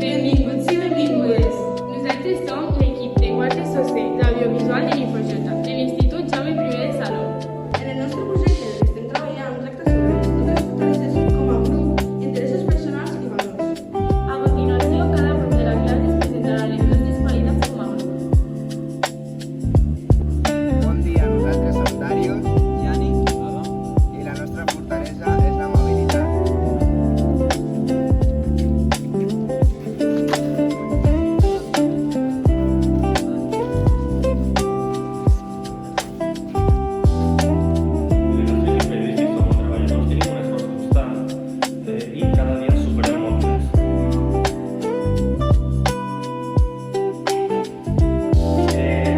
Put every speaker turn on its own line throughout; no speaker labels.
Benvinguts i benvingudes. Nosaltres som l'equip de quart de sostre d'Audiovisual de l'Infojota de l'Institut Jaume I de Salou.
En el nostre projecte en el que estem treballant tracta sobre totes les fortaleses com a grup, interessos personals i valors.
A continuació, cada grup de la classe es presentarà les nostres qualitats com a grup.
Bon dia, nosaltres som Darius, Yani, i la nostra fortalesa és la mobilitat.
I cada dia superem molt més.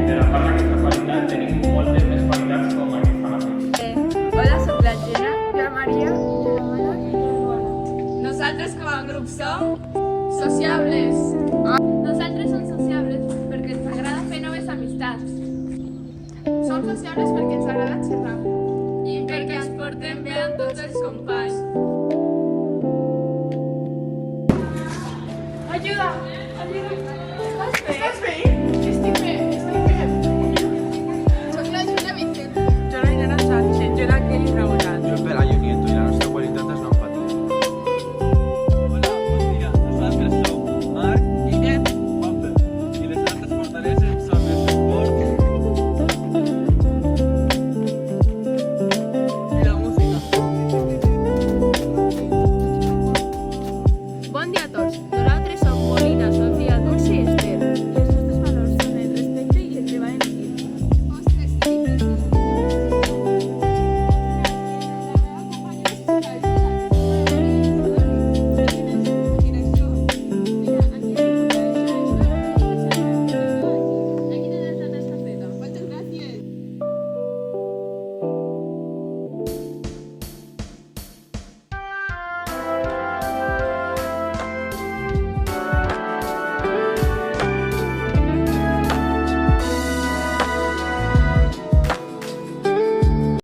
De la part d'aquesta qualitat tenim moltes més qualitats com aquesta mateix.
Hola, soc la Gemma, jo la Maria.
Nosaltres com a grup som sociables. Nosaltres som sociables perquè ens agrada fer noves amistats. Som sociables perquè ens agrada xerrar. I perquè ens portem bé amb tots els companys. Ajuda! Ajuda!